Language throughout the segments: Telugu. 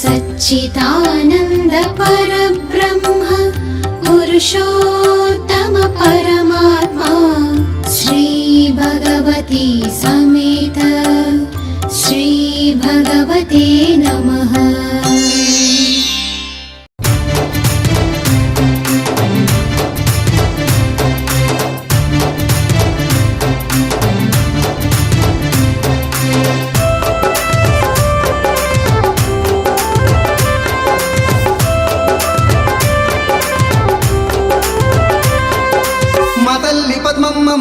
सच्चिदानन्द परब्रह्म पुरुषोत्तम परमात्मा श्री भगवती समेत श्री भगवते नमः।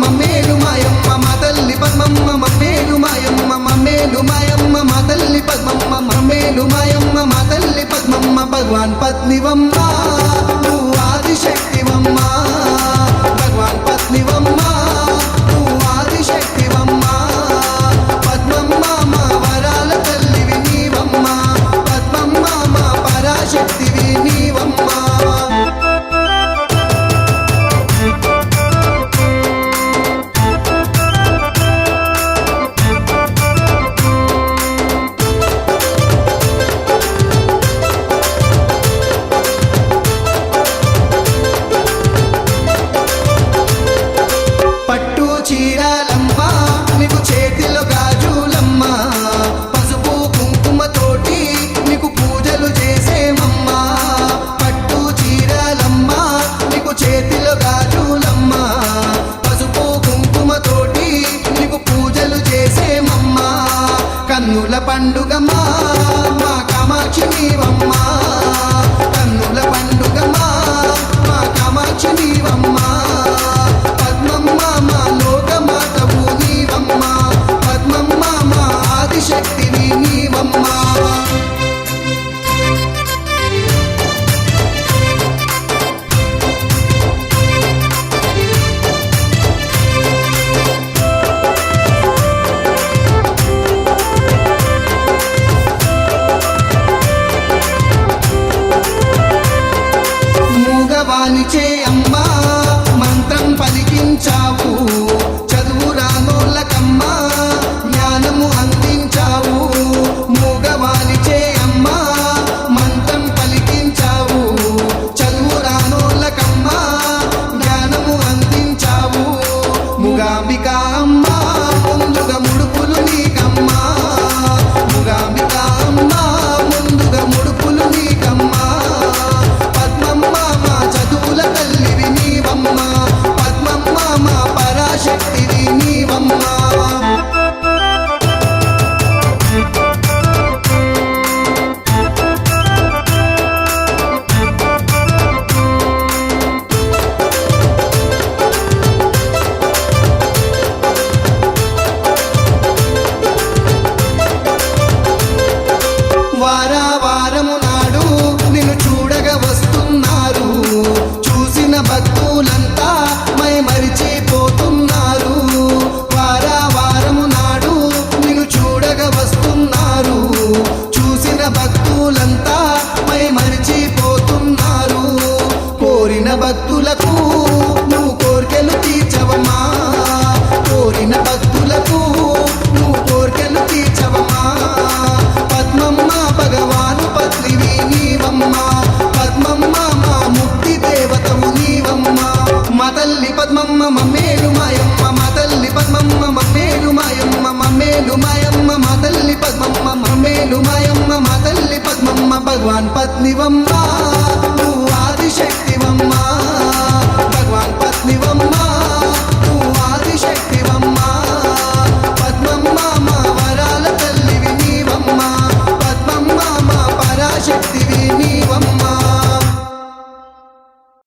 మమ్మేలు మాయమ్మ మా తల్లి పద్మమ్మ మమ్మేలు మాయమ్మ మమ్మేలు మాయమ్మ మా తల్లి పద్మమ్మ మమ్మేలు మాయమ్మ మా తల్లి పద్మమ్మ భగవాన్ పత్నివమ్మ నువ్వు ఆదిశక్తివమ్మ భగవాన్ పత్నివమ్మ నువ్వు ఆదిశక్తివమ్మ పద్మమ్మ మా వరాల తల్లివి నీవమ్మ పద్మమ్మ మా పరాశక్తివి నీవమ్మ। చీరాలమ్మ నీకు చేతిలో గాజులమ్మ పసుపు కుంకుమతోటి నీకు పూజలు చేసేమమ్మ పట్టు చీరాలమ్మ నీకు చేతిలో గాజులమ్మ పసుపు కుంకుమతోటి నీకు పూజలు చేసేమమ్మ కన్నుల పండుగమ్మ మా కామాక్షి నీవమ్మ కన్నుల పండుగమ్మ మా కామాక్షి నీవమ్మ పద్మమ్మ మా లోకమాతవు నీవమ్మ పద్మమ్మ మా ఆదిశక్తివి నీవమ్మ। మూగవానిచే అమ్మ మంత్రం పలికించావు చదువు రానోళ్ళకమ్మ జ్ఞానము అందించావు మూగవానిచే అమ్మ మంత్రం పలికించావు చదువు రానోళ్ళకమ్మ జ్ఞానము అందించావు మూగాంబిక అమ్మ ముందుగా ముడుపులు నీకమ్మ మూగాంబిక అమ్మ ముందుగా ముడుపులు నీకమ్మ పద్మమ్మ మా చదువుల తల్లివి నీవమ్మ పద్మమ్మ మా పరాశక్తివి నీవమ్మ। వారము నాడు నిన్ను చూడగా వస్తున్నారు చూసిన భక్తులంతా మై మరిచిపోతున్నారు వారము నాడు నిన్ను చూడగా వస్తున్నారు చూసిన భక్తులంతా మై మరిచిపోతున్నారు కోరిన భక్తులకు నువ్వు కోర్కెలు తీర్చవమ్మా కోరిన భక్తులకు నువ్వు కోర్కెలు తీర్చవమ్మా పద్మమ్మ భగవాను పత్నివి నీవమ్మ పద్మమ్మ మా ముక్తి దేవతవు నీవమ్మ మా తల్లి పద్మమ్మ మమ్మేలు మాయమ్మ మా తల్లి పద్మమ్మ మమ్మేలు మాయమ్మ మమ్మేలు మాయమ్మ మా తల్లి పద్మమ్మ మమ్మేలు మాయమ్మ మా తల్లి పద్మమ్మ భగవాన్ పత్నివమ్మ నువ్వు ఆదిశక్తివమ్మ।